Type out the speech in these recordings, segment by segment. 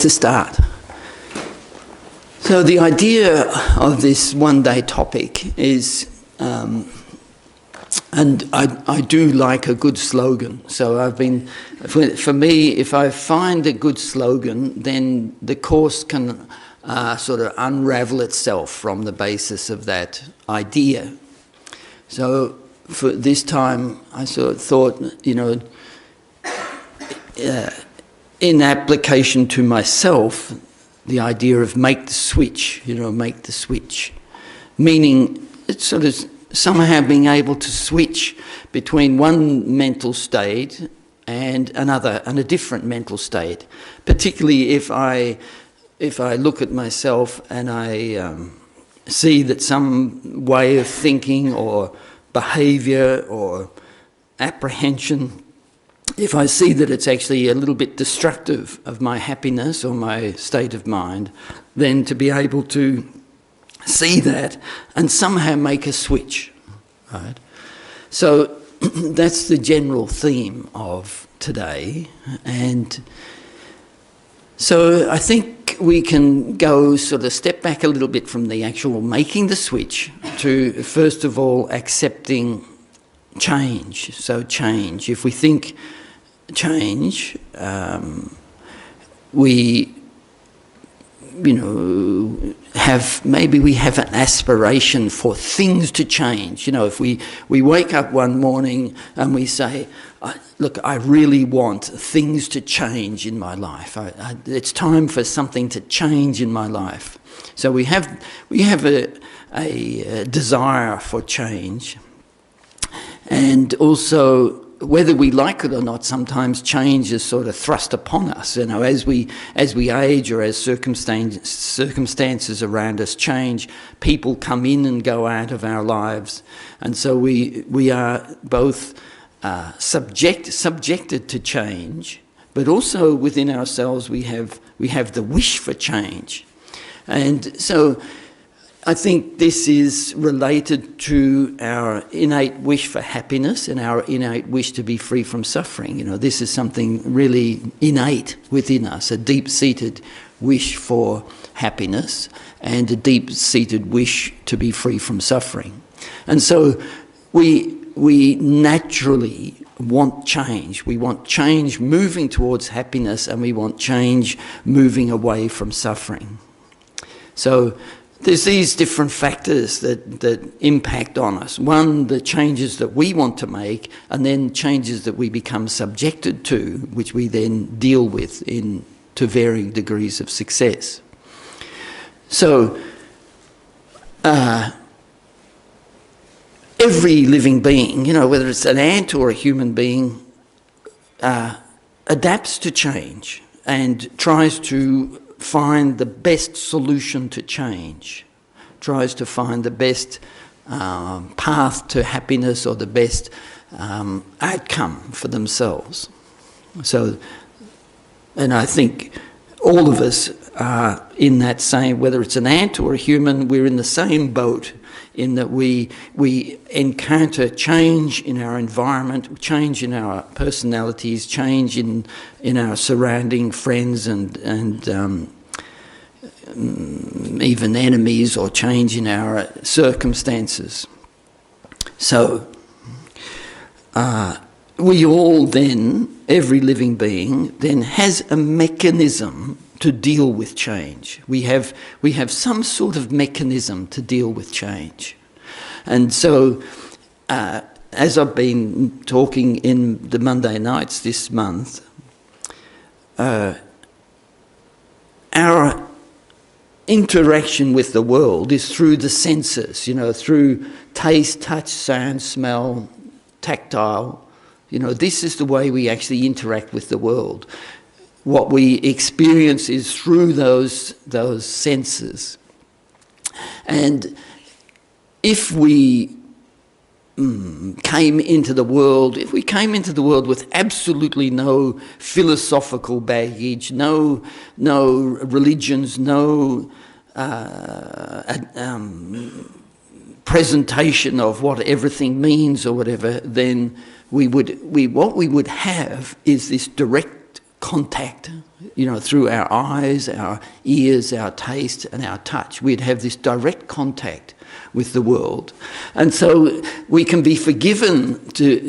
To start. So the idea of this one-day topic is, and I do like a good slogan. So I've been, for me, if I find a good slogan, then the course can sort of unravel itself from the basis of that idea. So for this time, I sort of thought, in application to myself, the idea of make the switch, make the switch. Meaning it's sort of somehow being able to switch between one mental state and another, and a different mental state. Particularly if I look at myself and I see that some way of thinking or behaviour or apprehension, if I see that it's actually a little bit destructive of my happiness or my state of mind, then to be able to see that and somehow make a switch, right? So that's the general theme of today. And so I think we can go sort of step back a little bit from the actual making the switch to, first of all, accepting change. So change. If we think change, we have an aspiration for things to change. If we wake up one morning and we say, look, I really want things to change in my life. It's time for something to change in my life. So we have a desire for change. And also, whether we like it or not, sometimes change is sort of thrust upon us. As we age or as circumstances around us change, people come in and go out of our lives, and so we are both subjected to change, but also within ourselves we have the wish for change, and so I think this is related to our innate wish for happiness and our innate wish to be free from suffering. This is something really innate within us, a deep-seated wish for happiness and a deep-seated wish to be free from suffering. And so we naturally want change. We want change moving towards happiness, and we want change moving away from suffering. So there's these different factors that impact on us. One, the changes that we want to make, and then changes that we become subjected to, which we then deal with to varying degrees of success. So every living being, whether it's an ant or a human being, adapts to change and tries to find the best solution to change, tries to find the best path to happiness or the best outcome for themselves. So, and I think all of us are in that same, whether it's an ant or a human, we're in the same boat in that we encounter change in our environment, change in our personalities, change in our surrounding friends and even enemies, or change in our circumstances. So we all then, every living being, then has a mechanism to deal with change. We have some sort of mechanism to deal with change. And so, as I've been talking in the Monday nights this month, our interaction with the world is through the senses, through taste, touch, sound, smell, tactile. This is the way we actually interact with the world. What we experience is through those senses. And if we came into the world with absolutely no philosophical baggage, no religions, no presentation of what everything means or whatever, then what we would have is this direct contact, through our eyes, our ears, our taste and our touch. We'd have this direct contact with the world. And so we can be forgiven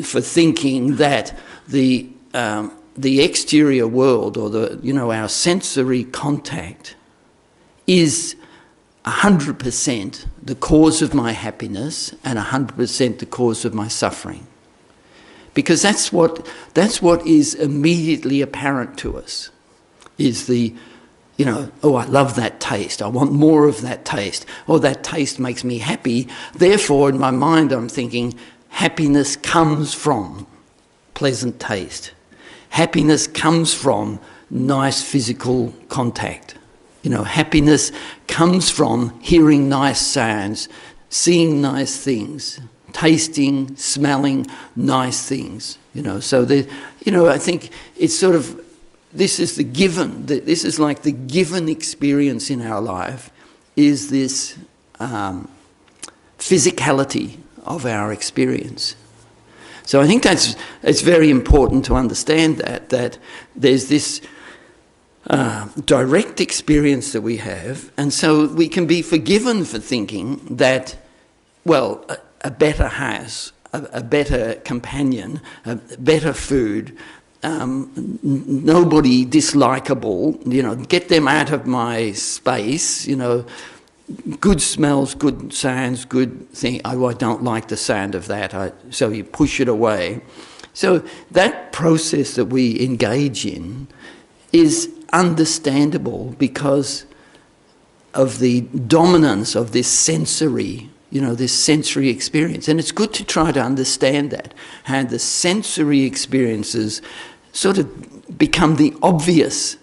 for thinking that the exterior world, or our sensory contact, is 100% the cause of my happiness and 100% the cause of my suffering. Because that's what is immediately apparent to us, is oh, I love that taste, I want more of that taste, or that taste makes me happy. Therefore, in my mind, I'm thinking happiness comes from pleasant taste. Happiness comes from nice physical contact. Happiness comes from hearing nice sounds, seeing nice things, tasting, smelling nice things. So I think it's sort of, this is the given, this is like the given experience in our life, is this physicality of our experience. So I think it's very important to understand that there's this direct experience that we have, and so we can be forgiven for thinking that, well, a better house, a better companion, a better food, nobody dislikable, get them out of my space, good smells, good sounds, good thing. Oh, I don't like the sound of that, so you push it away. So that process that we engage in is understandable because of the dominance of this sensory, this sensory experience. And it's good to try to understand that, how the sensory experiences sort of become the obvious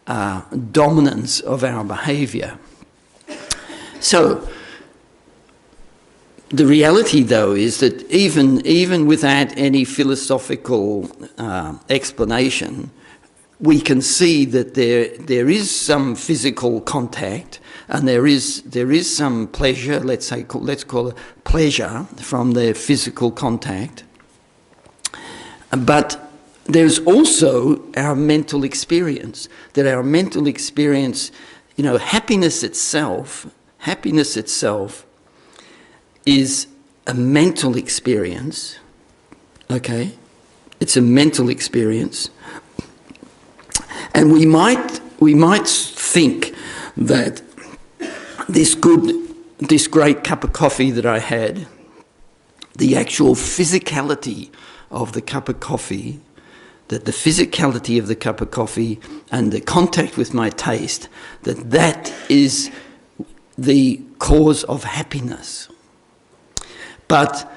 dominance of our behaviour. So the reality, though, is that even without any philosophical explanation, we can see that there is some physical contact, and there is some pleasure. Let's call it pleasure from the physical contact. But there's also our mental experience. That our mental experience, happiness itself is a mental experience. Okay, it's a mental experience. And we might think that this great cup of coffee that I had, the actual physicality of the cup of coffee, that the physicality of the cup of coffee and the contact with my taste, that is the cause of happiness. But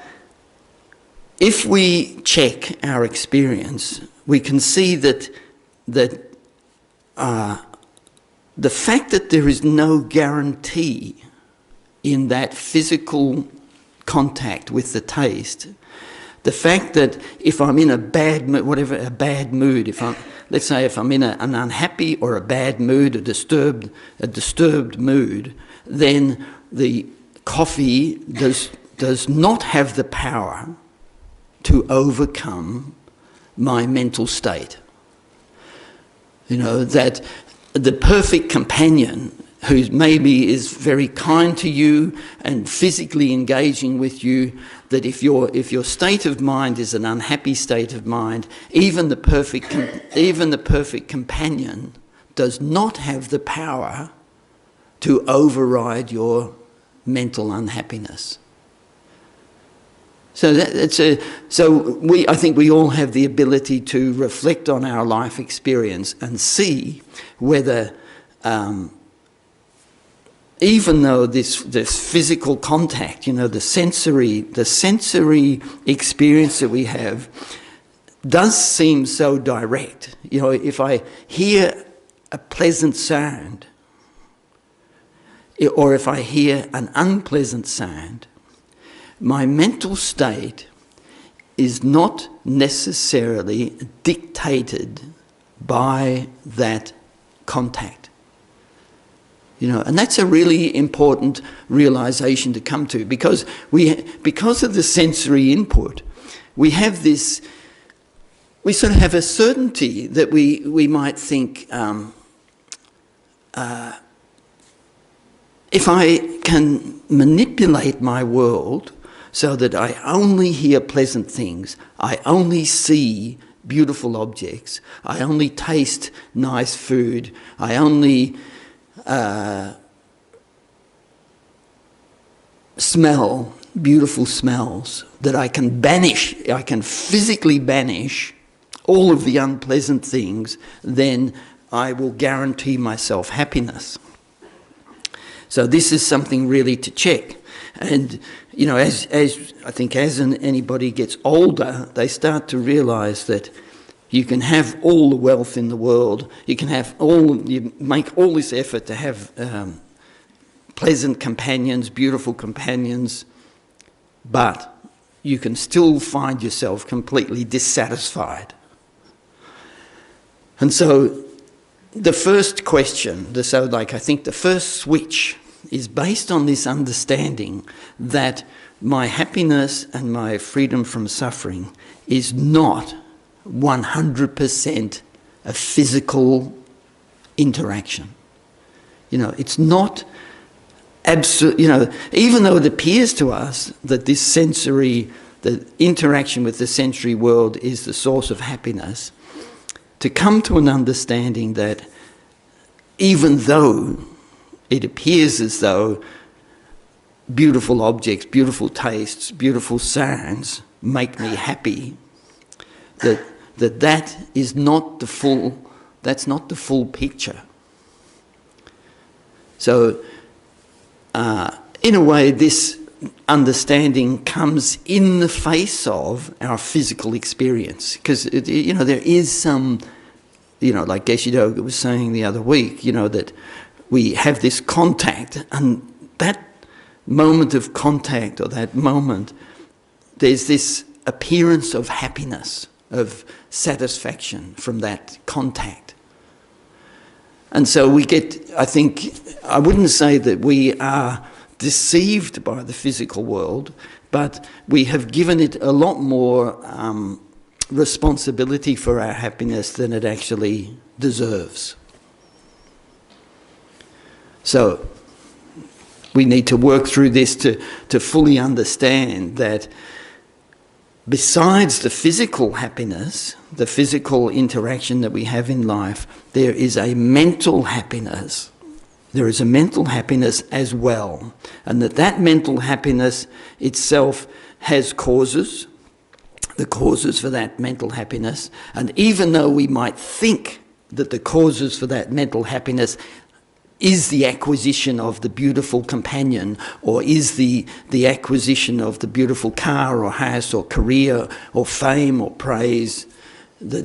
if we check our experience, we can see that the fact that there is no guarantee in that physical contact with the taste, the fact that if I'm in a bad mood, let's say if I'm in an unhappy or a bad mood, a disturbed mood, then the coffee does not have the power to overcome my mental state. That the perfect companion who maybe is very kind to you and physically engaging with you, that if your state of mind is an unhappy state of mind, even the perfect companion does not have the power to override your mental unhappiness. So I think we all have the ability to reflect on our life experience and see whether, even though this physical contact, the sensory experience that we have does seem so direct. If I hear a pleasant sound, or if I hear an unpleasant sound, my mental state is not necessarily dictated by that contact. And that's a really important realization to come to, because of the sensory input, we have this we sort of have a certainty that we might think, if I can manipulate my world so that I only hear pleasant things, I only see beautiful objects, I only taste nice food, I only smell beautiful smells, that I can physically banish all of the unpleasant things, then I will guarantee myself happiness. So this is something really to check. And, you know, as I think as anybody gets older, they start to realise that you can have all the wealth in the world, you make all this effort to have pleasant companions, beautiful companions, but you can still find yourself completely dissatisfied. And so the first question, I think the first switch is based on this understanding that my happiness and my freedom from suffering is not 100% a physical interaction. You know, it's not absolute, you know, even though it appears to us that the interaction with the sensory world is the source of happiness, to come to an understanding that even though it appears as though beautiful objects, beautiful tastes, beautiful sounds make me happy, that is not the full picture. So, in a way, this understanding comes in the face of our physical experience, because there is some, like Geshe-Doga was saying the other week, that we have this contact, and that moment of contact, or that moment, there's this appearance of happiness, of satisfaction from that contact. And so we get, I wouldn't say that we are deceived by the physical world, but we have given it a lot more responsibility for our happiness than it actually deserves. So we need to work through this to fully understand that besides the physical happiness, the physical interaction that we have in life, there is a mental happiness. There is a mental happiness as well. And that mental happiness itself has causes, the causes for that mental happiness. And even though we might think that the causes for that mental happiness is the acquisition of the beautiful companion, or is the acquisition of the beautiful car or house or career or fame or praise, that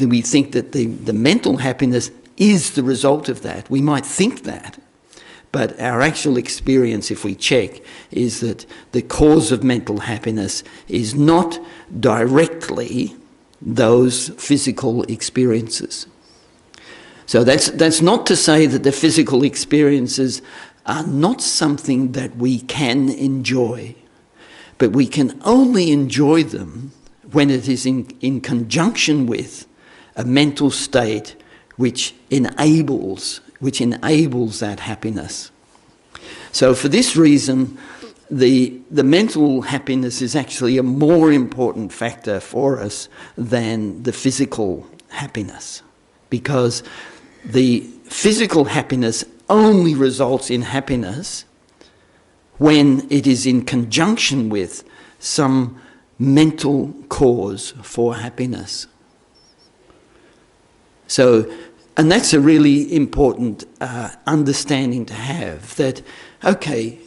we think that the mental happiness is the result of that. We might think that, but our actual experience, if we check, is that the cause of mental happiness is not directly those physical experiences. So that's not to say that the physical experiences are not something that we can enjoy, but we can only enjoy them when it is in conjunction with a mental state which enables that happiness. So for this reason, the mental happiness is actually a more important factor for us than the physical happiness, because the physical happiness only results in happiness when it is in conjunction with some mental cause for happiness. So, and that's a really important understanding to have, that, okay,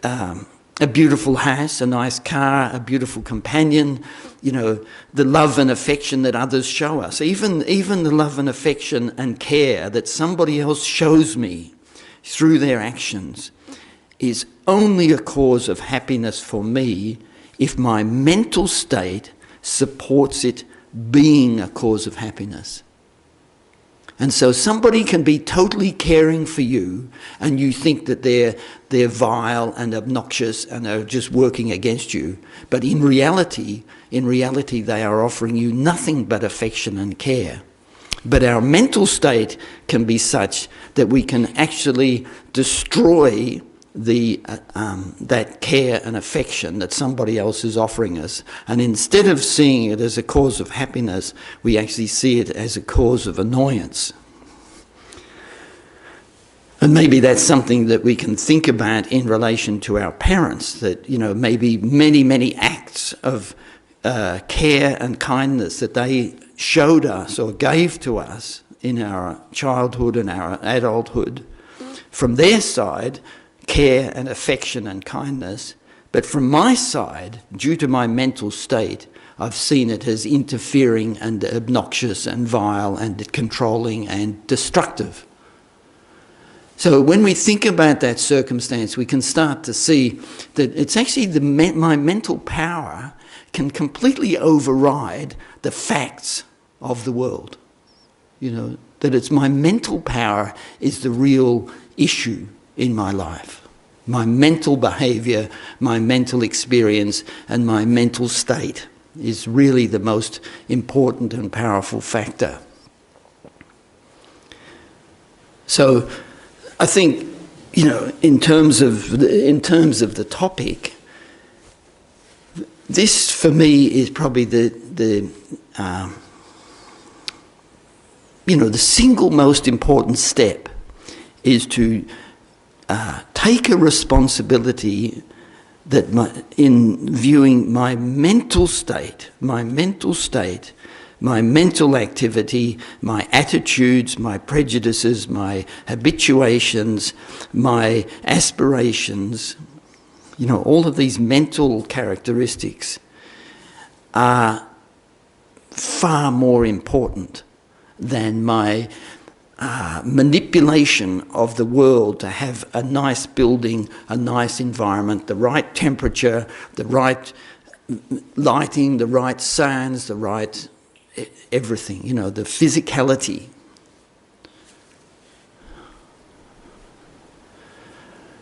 a beautiful house, a nice car, a beautiful companion, the love and affection that others show us, even the love and affection and care that somebody else shows me through their actions, is only a cause of happiness for me if my mental state supports it being a cause of happiness. And so somebody can be totally caring for you, and you think that they're vile and obnoxious and are just working against you. But in reality, in reality they are offering you nothing but affection and care. But our mental state can be such that we can actually destroy that care and affection that somebody else is offering us. And instead of seeing it as a cause of happiness, we actually see it as a cause of annoyance. And maybe that's something that we can think about in relation to our parents, that, maybe many, many acts of care and kindness that they showed us or gave to us in our childhood and our adulthood, from their side, care and affection and kindness, but from my side, due to my mental state, I've seen it as interfering and obnoxious and vile and controlling and destructive. So when we think about that circumstance, we can start to see that it's actually my mental power can completely override the facts of the world. That it's my mental power is the real issue in my life. My mental behaviour, my mental experience, and my mental state is really the most important and powerful factor. So I think, in terms of the topic, this for me is probably the single most important step is to take a responsibility that in viewing my mental state, my mental activity, my attitudes, my prejudices, my habituations, my aspirations, all of these mental characteristics are far more important than my manipulation of the world to have a nice building, a nice environment, the right temperature, the right lighting, the right sounds, the right everything, the physicality.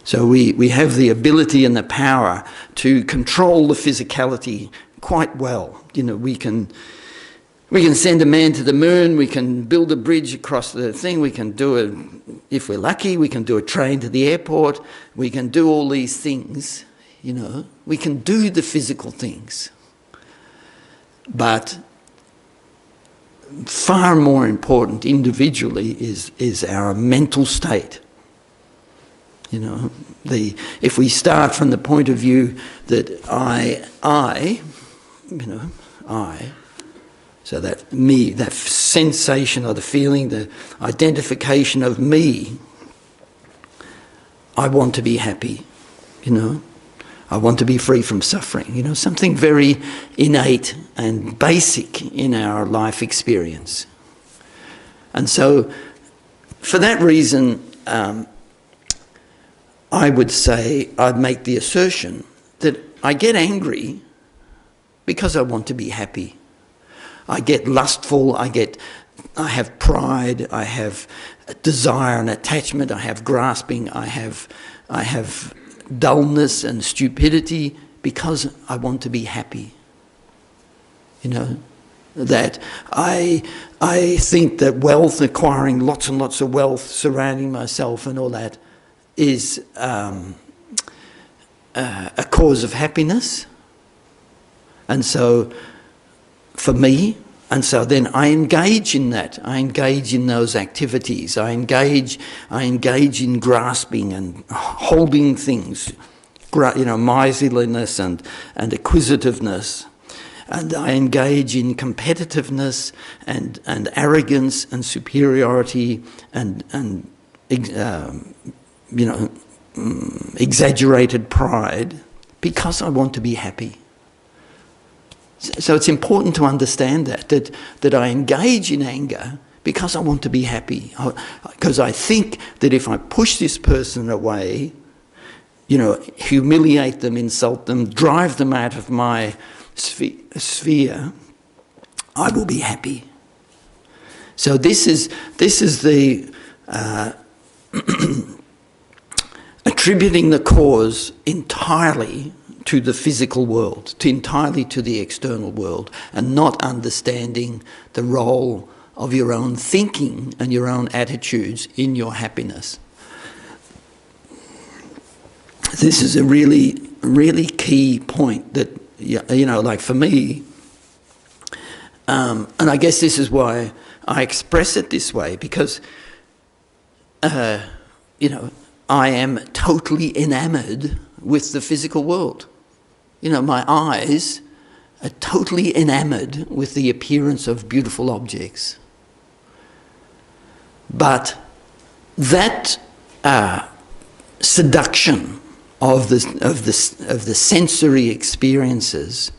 So we have the ability and the power to control the physicality quite well. We can send a man to the moon, we can build a bridge across the thing, we can do it, if we're lucky, we can do a train to the airport, we can do all these things, we can do the physical things. But far more important individually is our mental state. If we start from the point of view that I, so that me, that sensation or the feeling, the identification of me, I want to be happy, I want to be free from suffering, something very innate and basic in our life experience. And so, for that reason, I would say, I'd make the assertion that I get angry because I want to be happy. I get lustful, I have pride, I have desire and attachment, I have grasping, I have dullness and stupidity because I want to be happy. That I think that wealth, acquiring lots and lots of wealth, surrounding myself and all that, is a cause of happiness. And so, for me, and so then I engage in that. I engage in those activities. I engage in grasping and holding things, miserliness and acquisitiveness. And I engage in competitiveness and arrogance and superiority and exaggerated pride because I want to be happy. So it's important to understand that I engage in anger because I want to be happy. Because I think that if I push this person away, humiliate them, insult them, drive them out of my sphere, I will be happy. So this is the attributing the cause entirely to the physical world, entirely to the external world, and not understanding the role of your own thinking and your own attitudes in your happiness. This is a really, really key point that, you know, like for me, and I guess this is why I express it this way, because, you know, I am totally enamoured with the physical world. You know, my eyes are totally enamoured with the appearance of beautiful objects. But that seduction of the sensory experiences,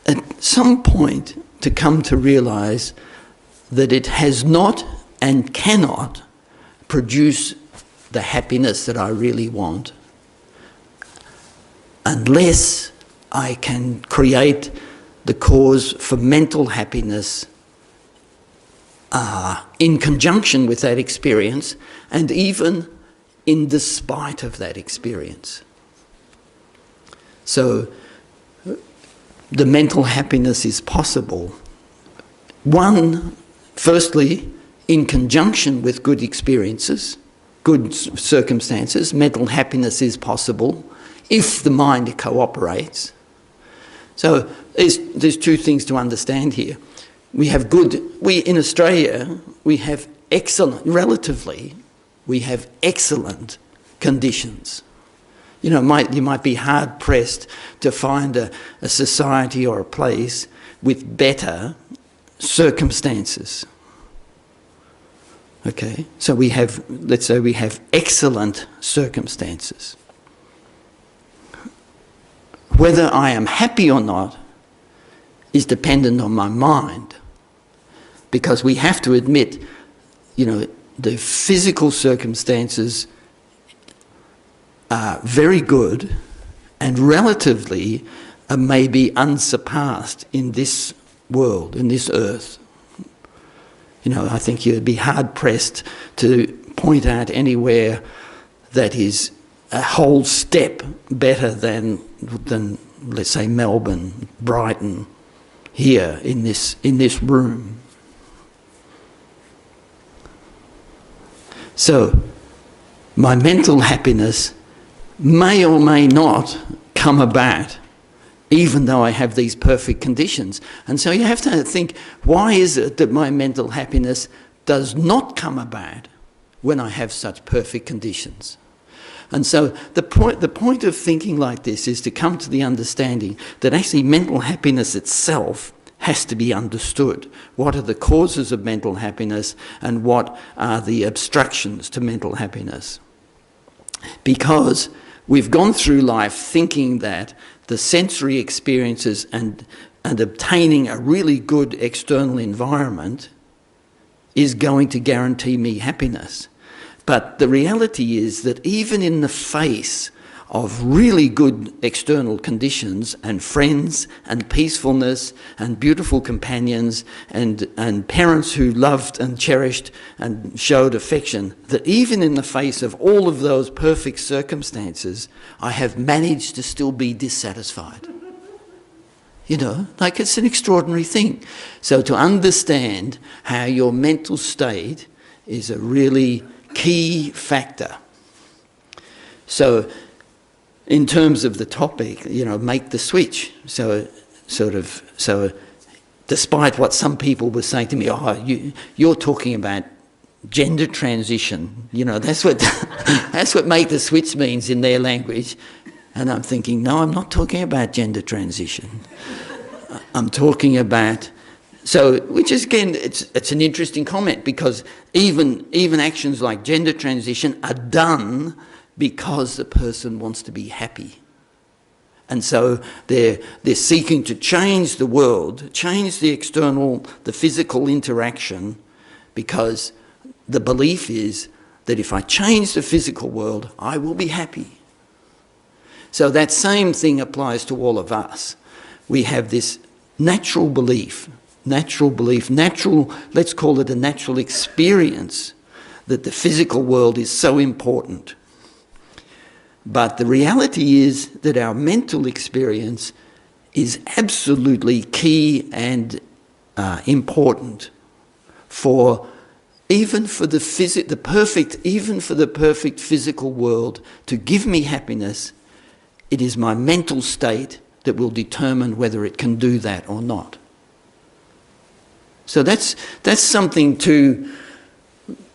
at some point to come to realise that it has not and cannot produce the happiness that I really want unless I can create the cause for mental happiness in conjunction with that experience, and even in despite of that experience. So the mental happiness is possible. One, firstly, in conjunction with good experiences, good circumstances, mental happiness is possible if the mind cooperates. So there's two things to understand here. In Australia, we have relatively excellent conditions. You know, you might be hard-pressed to find a society or a place with better circumstances. Okay, so let's say we have excellent circumstances. Whether I am happy or not is dependent on my mind, because we have to admit, you know, the physical circumstances are very good and relatively are maybe unsurpassed in this world, in this earth. You know, I think you'd be hard-pressed to point out anywhere that is a whole step better than let's say, Melbourne, Brighton, here in this room. So, my mental happiness may or may not come about, even though I have these perfect conditions. And so you have to think, why is it that my mental happiness does not come about when I have such perfect conditions? And so the point of thinking like this is to come to the understanding that actually mental happiness itself has to be understood. What are the causes of mental happiness and what are the obstructions to mental happiness? Because we've gone through life thinking that the sensory experiences and obtaining a really good external environment is going to guarantee me happiness. But the reality is that even in the face of really good external conditions and friends and peacefulness and beautiful companions and parents who loved and cherished and showed affection, that even in the face of all of those perfect circumstances, I have managed to still be dissatisfied. You know, like it's an extraordinary thing. So to understand how your mental state is a really key factor. So in terms of the topic, you know, make the switch. So despite what some people were saying to me, you're talking about gender transition, you know, that's what that's what make the switch means in their language. And I'm thinking, no, I'm not talking about gender transition. I'm talking about, so, which is again, it's an interesting comment, because even actions like gender transition are done because the person wants to be happy. And so they're seeking to change the world, change the external, the physical interaction, because the belief is that if I change the physical world, I will be happy. So that same thing applies to all of us. We have this natural belief, let's call it a natural experience, that the physical world is so important. But the reality is that our mental experience is absolutely key and important for even for the perfect physical world to give me happiness. It is my mental state that will determine whether it can do that or not. So that's something to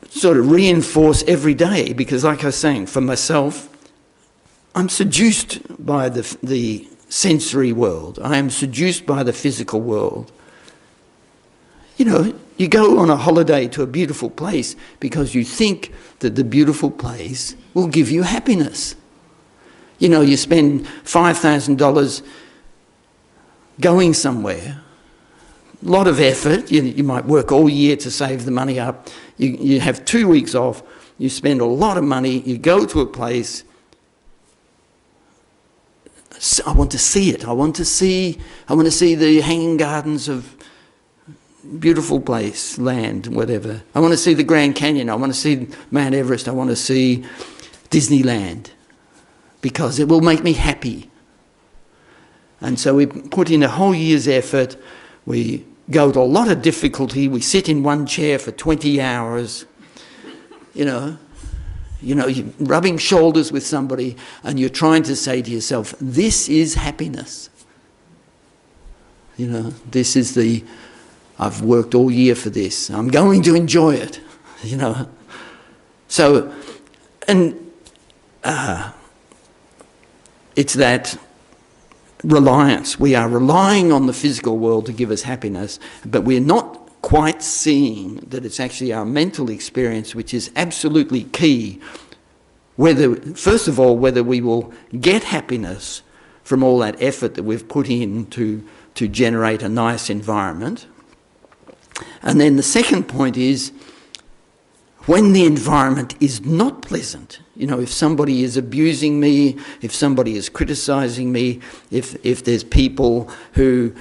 sort of reinforce every day, because like I was saying, for myself, I'm seduced by the sensory world. I am seduced by the physical world. You know, you go on a holiday to a beautiful place because you think that the beautiful place will give you happiness. You know, you spend $5,000 going somewhere, a lot of effort. You might work all year to save the money up. You have 2 weeks off. You spend a lot of money. You go to a place. I want to see it. I want to see the hanging gardens of beautiful place, land, whatever. I want to see the Grand Canyon. I want to see Mount Everest. I want to see Disneyland, because it will make me happy. And so we put in a whole year's effort. We go to a lot of difficulty. We sit in one chair for 20 hours, you're rubbing shoulders with somebody and you're trying to say to yourself, this is happiness. This is I've worked all year for this. I'm going to enjoy it, So, and it's that reliance. We are relying on the physical world to give us happiness, but we're not quite seeing that it's actually our mental experience which is absolutely key. First of all, whether we will get happiness from all that effort that we've put in to generate a nice environment. And then the second point is, when the environment is not pleasant, if somebody is abusing me, if somebody is criticising me, if there's people who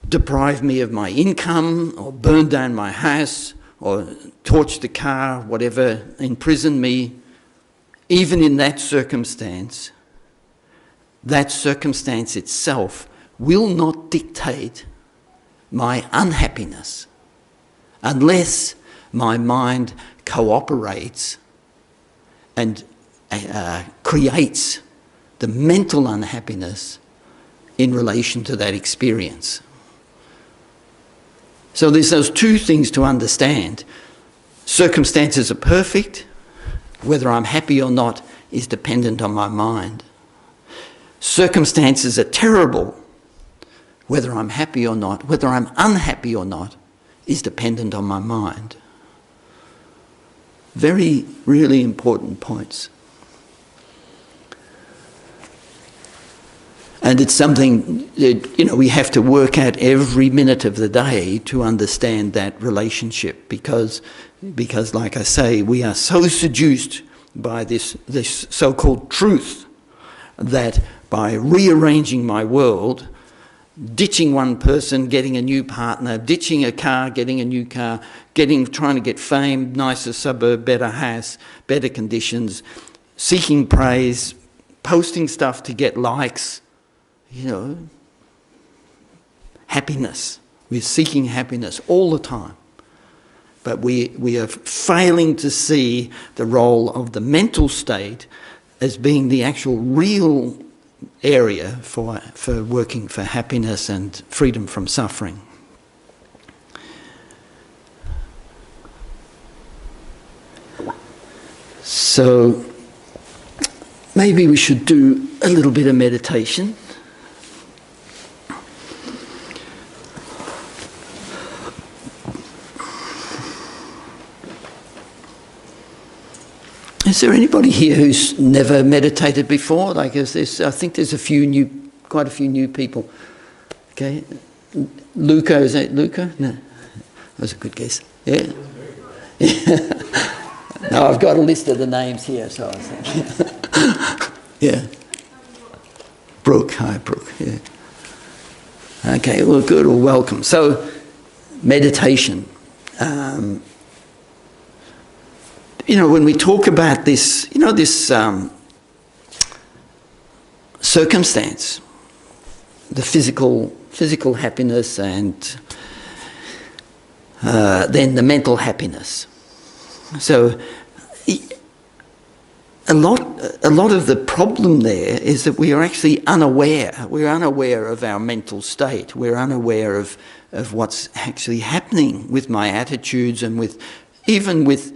deprive me of my income or burn down my house or torch the car, whatever, imprison me, even in that circumstance itself will not dictate my unhappiness unless my mind cooperates and creates the mental unhappiness in relation to that experience. So there's those two things to understand. Circumstances are perfect. Whether I'm happy or not is dependent on my mind. Circumstances are terrible. Whether I'm happy or not, whether I'm unhappy or not, is dependent on my mind. Very, really important points. And it's something that, we have to work at every minute of the day to understand that relationship, because like I say, we are so seduced by this so-called truth that by rearranging my world, ditching one person, getting a new partner, ditching a car, getting a new car, trying to get fame, nicer suburb, better house, better conditions, seeking praise, posting stuff to get likes, happiness. We're seeking happiness all the time. But we are failing to see the role of the mental state as being the actual real area for working for happiness and freedom from suffering. So maybe we should do a little bit of meditation. Is there anybody here who's never meditated before? I think there's quite a few new people. Okay, Luca, is that Luca? No, that was a good guess. Yeah. No, I've got a list of the names here, so I think. Yeah. Brooke, hi Brooke. Yeah. Okay, well, good. Well, welcome. So, meditation. When we talk about this, circumstance, the physical happiness, and then the mental happiness. So a lot of the problem there is that we are actually unaware. We're unaware of our mental state. We're unaware of what's actually happening with my attitudes and even with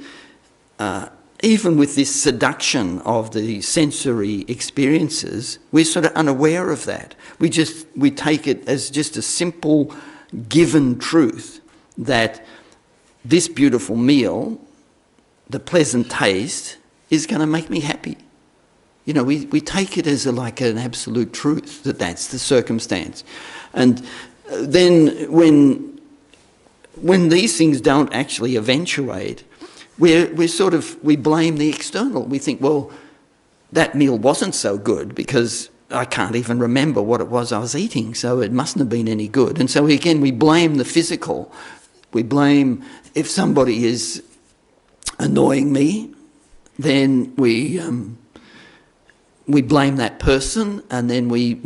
this seduction of the sensory experiences. We're sort of unaware of that. We take it as just a simple given truth that this beautiful meal, the pleasant taste, is going to make me happy. You know, we take it as like an absolute truth that that's the circumstance. And then when these things don't actually eventuate, we blame the external. We think, well, that meal wasn't so good because I can't even remember what it was I was eating, so it mustn't have been any good. And so again, we blame the physical. We blame if somebody is annoying me, then we blame that person, and then we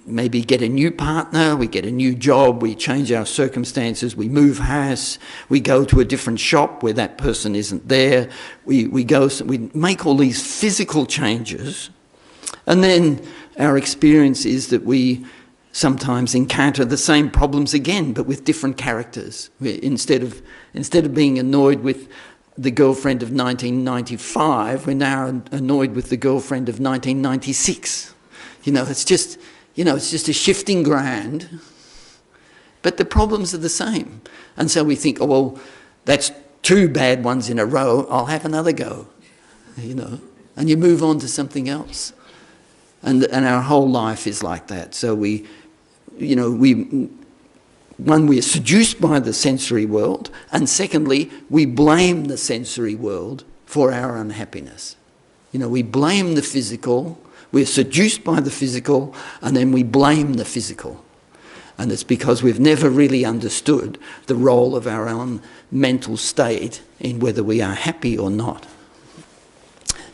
maybe get a new partner, we get a new job, we change our circumstances, we move house, we go to a different shop where that person isn't there, we make all these physical changes, and then our experience is that we sometimes encounter the same problems again, but with different characters. Instead of being annoyed with the girlfriend of 1995, we're now annoyed with the girlfriend of 1996. It's just a shifting ground, but the problems are the same. And so we think, oh, well, that's 2 bad ones in a row, I'll have another go, and you move on to something else. And our whole life is like that. So we're seduced by the sensory world, and secondly, we blame the sensory world for our unhappiness. We blame the physical, we're seduced by the physical, and then we blame the physical. And it's because we've never really understood the role of our own mental state in whether we are happy or not.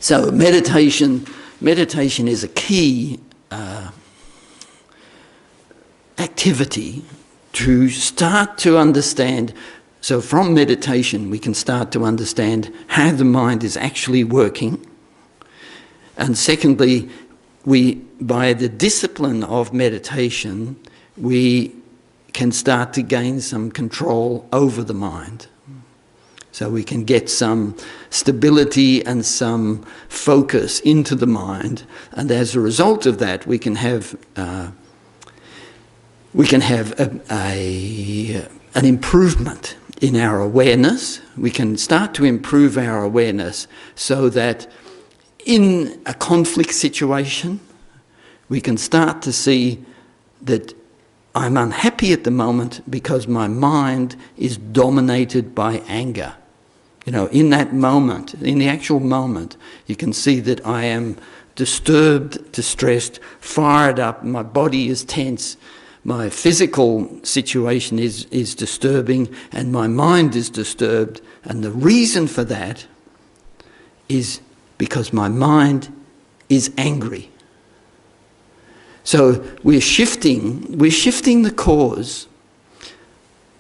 So meditation is a key activity to start to understand. So from meditation we can start to understand how the mind is actually working. And secondly, by the discipline of meditation, we can start to gain some control over the mind. So we can get some stability and some focus into the mind, and as a result of that we can have an improvement in our awareness. We can start to improve our awareness so that in a conflict situation, we can start to see that I'm unhappy at the moment because my mind is dominated by anger. In that moment, in the actual moment, you can see that I am disturbed, distressed, fired up, my body is tense, my physical situation is disturbing, and my mind is disturbed. And the reason for that is because my mind is angry. So we're shifting the cause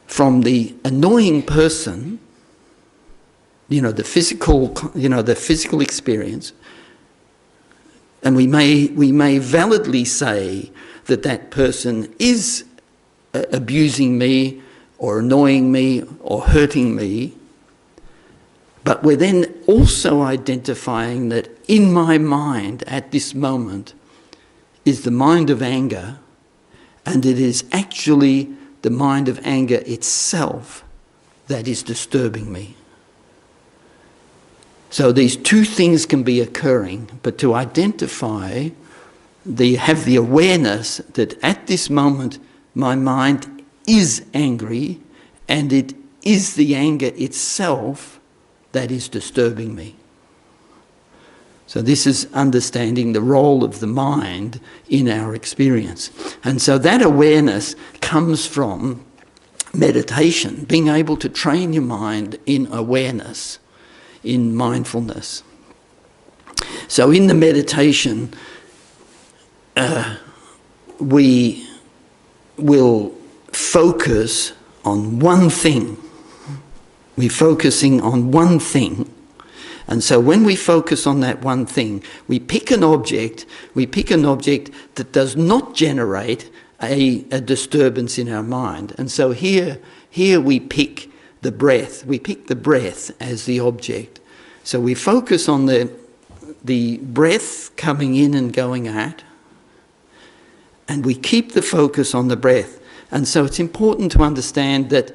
from the annoying person, the physical experience, and we may validly say that person is abusing me or annoying me or hurting me, but we're then also identifying that in my mind at this moment is the mind of anger, and it is actually the mind of anger itself that is disturbing me. So these 2 things can be occurring, but to identify, have the awareness that at this moment my mind is angry, and it is the anger itself that is disturbing me. So this is understanding the role of the mind in our experience. And so that awareness comes from meditation, being able to train your mind in awareness, in mindfulness. So in the meditation, we will focus on one thing. We're focusing on one thing. And so when we focus on that one thing, we pick an object that does not generate a disturbance in our mind. And so here we pick the breath. We pick the breath as the object. So we focus on the breath coming in and going out, and we keep the focus on the breath. And so it's important to understand that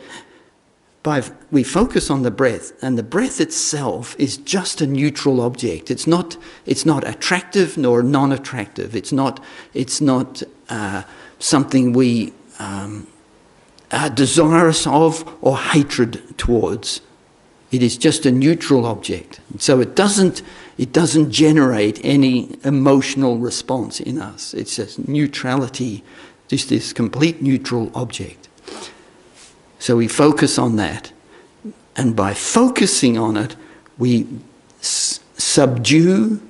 we focus on the breath, and the breath itself is just a neutral object. It's not attractive nor non-attractive. It's not something we are desirous of or hatred towards. It is just a neutral object. So it doesn't generate any emotional response in us. It's just neutrality, just this complete neutral object. So we focus on that, and by focusing on it, we subdue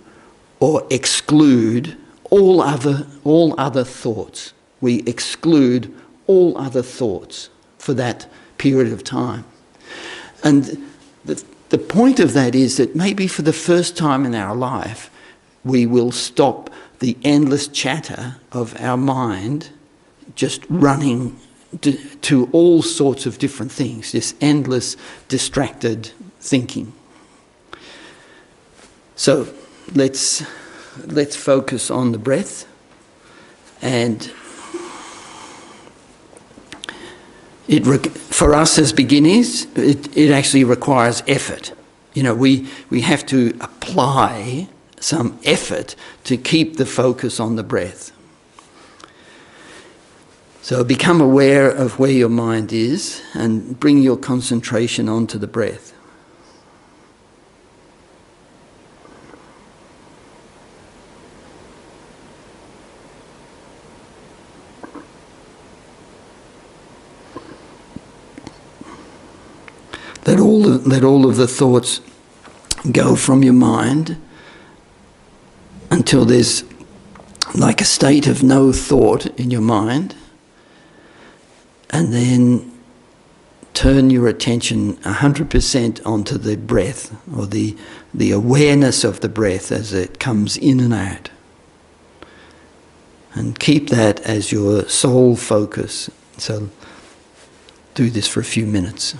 or exclude all other thoughts. We exclude all other thoughts for that period of time. And the point of that is that maybe for the first time in our life, we will stop the endless chatter of our mind just running to all sorts of different things, this endless distracted thinking. So let's focus on the breath, and for us as beginners, it actually requires effort. We have to apply some effort to keep the focus on the breath. So become aware of where your mind is and bring your concentration onto the breath. Let all of the thoughts go from your mind until there's like a state of no thought in your mind. And then turn your attention 100% onto the breath, or the awareness of the breath as it comes in and out. And keep that as your sole focus. So do this for a few minutes.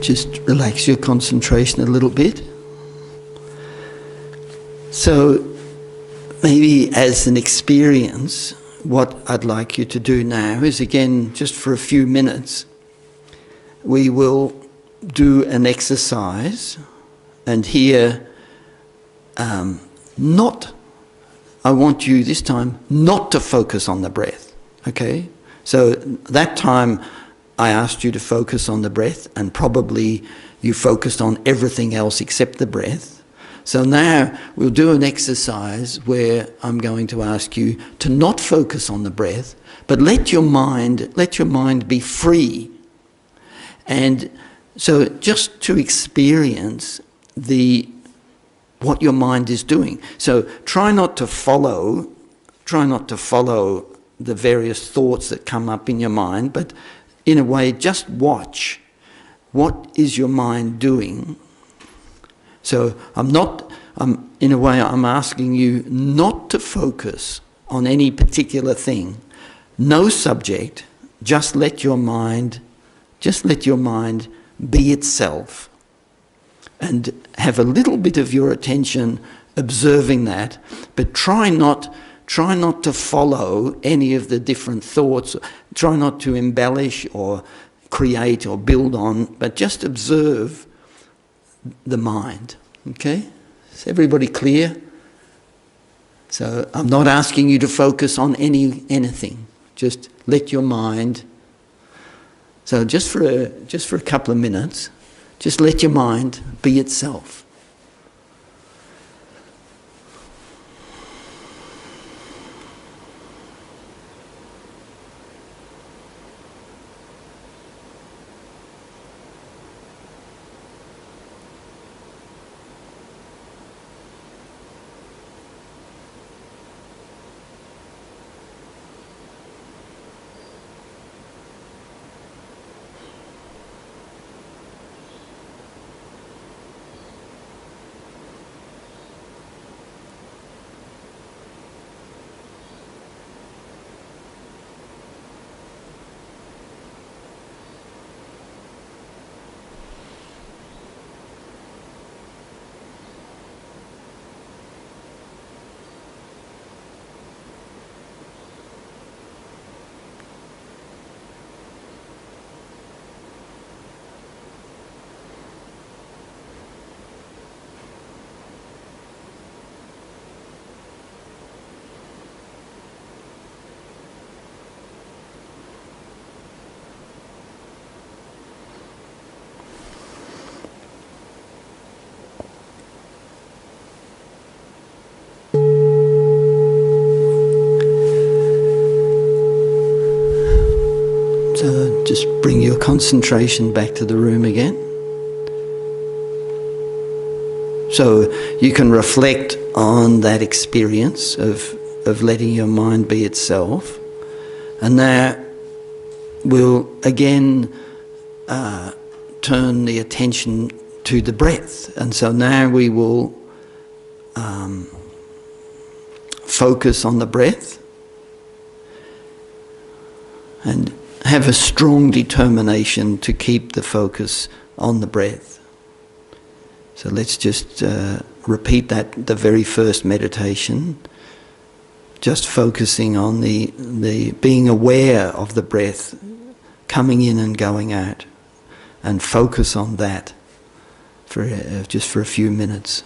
Just relax your concentration a little bit. So maybe as an experience, what I'd like you to do now is, again, just for a few minutes, we will do an exercise, and here I want you this time not to focus on the breath, okay? So that time I asked you to focus on the breath, and probably you focused on everything else except the breath. So now we'll do an exercise where I'm going to ask you to not focus on the breath, but let your mind be free, and So just to experience what your mind is doing. So try not to follow the various thoughts that come up in your mind, but in a way just watch. What is your mind doing? So I'm asking you not to focus on any particular thing. No subject, just let your mind be itself. And have a little bit of your attention observing that, but try not to follow any of the different thoughts. Try not to embellish or create or build on, but just observe the mind. Okay? Is everybody clear? So I'm not asking you to focus on anything. Just let your mind. So just for a couple of minutes, just let your mind be itself. So just bring your concentration back to the room again. So you can reflect on that experience of letting your mind be itself. And that will again turn the attention to the breath. And so now we will focus on the breath and have a strong determination to keep the focus on the breath. So let's just repeat that, the very first meditation, just focusing on the being aware of the breath coming in and going out, and focus on that for just for a few minutes.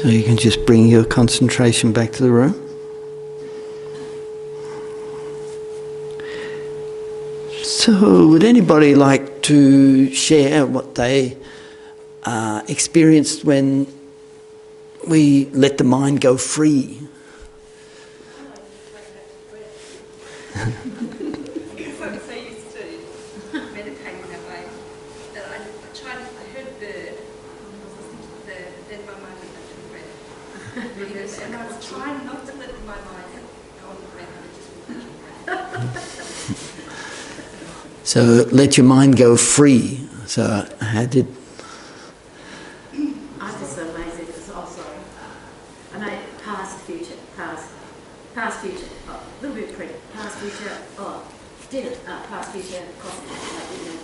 So you can just bring your concentration back to the room. So would anybody like to share what they experienced when we let the mind go free? Because I'm so used to meditating that way that I heard bird, I was listening to the bird, but then my mind went back to the breath. And I was trying not to let my mind go on the breath, but just with the breath. So let your mind go free. So how did... I'm just so amazed because also, I know past, future, oh, a little bit pre, past, future, dinner, past, future, coffee,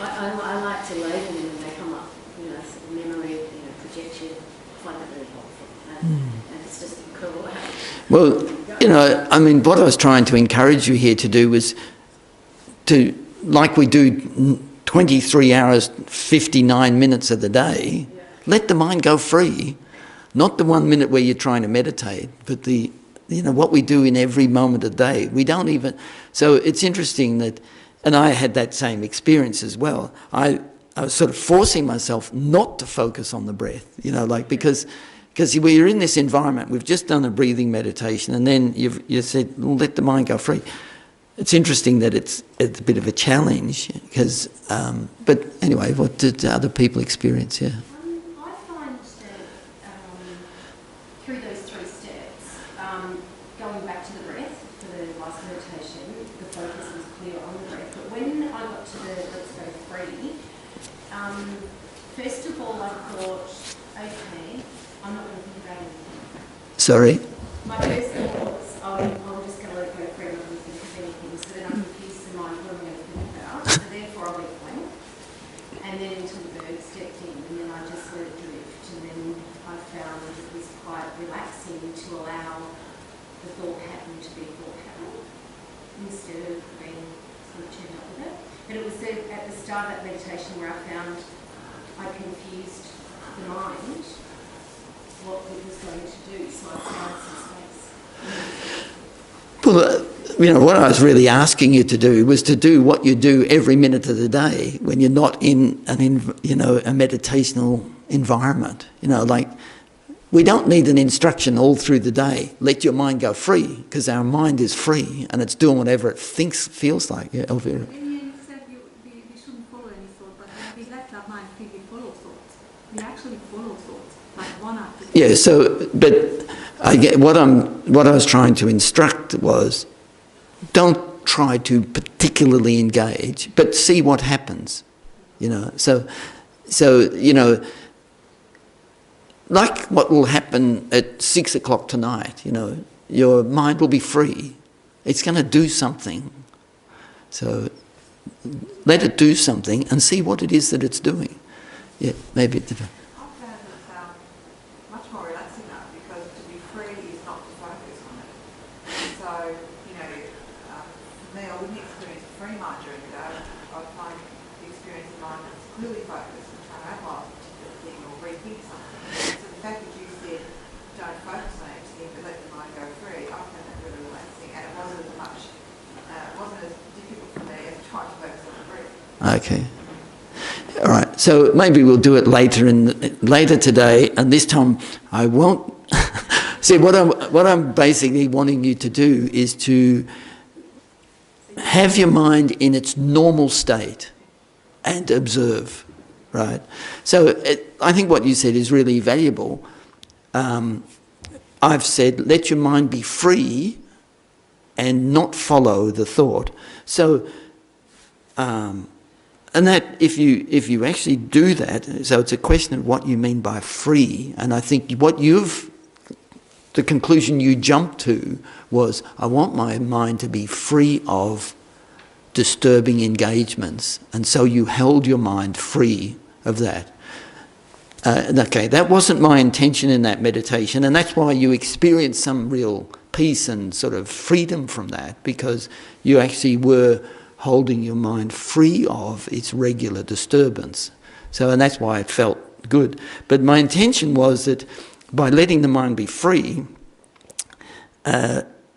I like to label them when they come up, sort of memory, projection, I find that really helpful. And it's just incredible how... Well, what I was trying to encourage you here to do was to, like we do 23 hours, 59 minutes of the day, let the mind go free. Not the 1 minute where you're trying to meditate, but what we do in every moment of the day. We don't even... So it's interesting that... And I had that same experience as well. I was sort of forcing myself not to focus on the breath, because we're in this environment. We've just done a breathing meditation, and then you said, well, let the mind go free. It's interesting that it's a bit of a challenge, because... but anyway, what did other people experience here? I find that through those 3 steps, going back to the breath for the last meditation, the focus was clear on the breath. But when I got to the let's go free, first of all I thought, okay, I'm not going to think about anything. Sorry? My first thought was, I'm just going to let it go free, I'm not going to think of anything. So then I confused the mind, what am I going to think about? So therefore I went blank. And then until the bird stepped in, and then I just let it drift. And then I found it was quite relaxing to allow the thought pattern to be a thought pattern instead of being sort of tuned up with it. But it was at the start of that meditation where I found I confused the mind what it was going to do, so I found some space. Well, what I was really asking you to do was to do what you do every minute of the day when you're not in a meditational environment. We don't need an instruction all through the day. Let your mind go free, because our mind is free and it's doing whatever it feels like. Yeah, Elvira. Damien said we shouldn't follow any thought, but when we let our mind free, we follow thoughts. We actually follow thoughts, like one after the other. Yeah, so, but I get what I was trying to instruct was, don't try to particularly engage, but see what happens. So like what will happen at 6 o'clock tonight, your mind will be free. It's going to do something. So let it do something and see what it is that it's doing. Yeah, maybe. I found it much more relaxing now, because to be free is not to focus on it. So, for me, I wouldn't experience a free mind during the day. I'd find the experience of mind that's clearly focused and trying to analyse a particular thing or rethink something. So the fact that you said, don't focus on anything, but let the mind go free, I found that really relaxing, and it wasn't as difficult for me as trying to focus on the breath. Okay. All right. So maybe we'll do it later today, and this time I won't. See, what I'm basically wanting you to do is to have your mind in its normal state and observe, right? So I think what you said is really valuable. I've said, let your mind be free and not follow the thought. So, and that if you actually do that, so it's a question of what you mean by free. And I think the conclusion you jumped to was, I want my mind to be free of disturbing engagements. And so you held your mind free of that. Okay, that wasn't my intention in that meditation, and that's why you experienced some real peace and sort of freedom from that, because you actually were holding your mind free of its regular disturbance. So, and that's why it felt good. But my intention was that by letting the mind be free,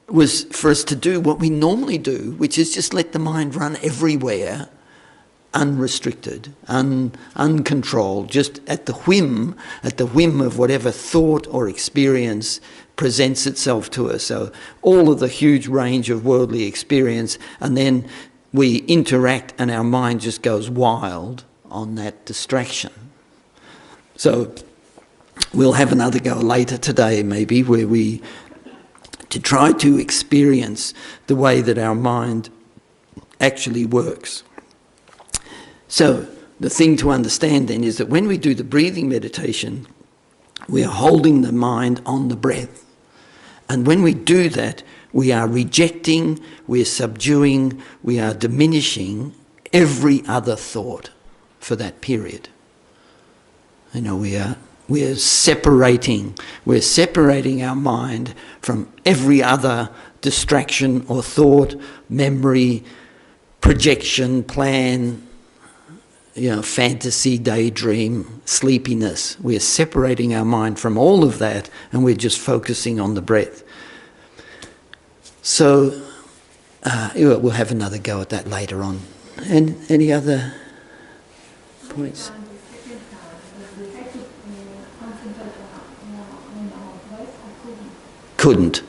was for us to do what we normally do, which is just let the mind run everywhere, unrestricted, uncontrolled, just at the whim of whatever thought or experience presents itself to us. So all of the huge range of worldly experience, and then we interact and our mind just goes wild on that distraction. So we'll have another go later today maybe where we to try to experience the way that our mind actually works. So the thing to understand then is that when we do the breathing meditation, we are holding the mind on the breath. And when we do that, we are rejecting, we are subduing, we are diminishing every other thought for that period. You know, we're separating our mind from every other distraction or thought, memory, projection, plan, fantasy, daydream, sleepiness. We're separating our mind from all of that and we're just focusing on the breath. So we'll have another go at that later on. And any other points? Couldn't.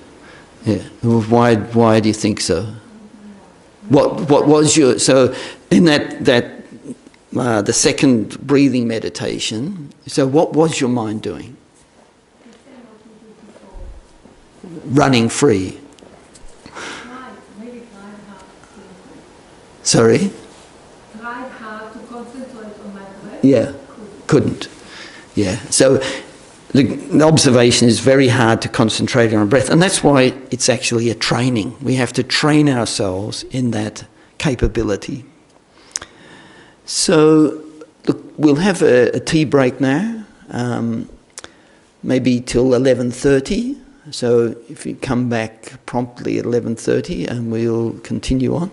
Yeah. Why do you think so? What was your, so in that the second breathing meditation, so what was your mind doing? Running free. Sorry? Tried hard to concentrate on my breath. Yeah, couldn't. Yeah, so the observation is very hard to concentrate on breath, and that's why it's actually a training. We have to train ourselves in that capability. So, look, we'll have a tea break now, maybe till 11:30. So if you come back promptly at 11:30 and we'll continue on.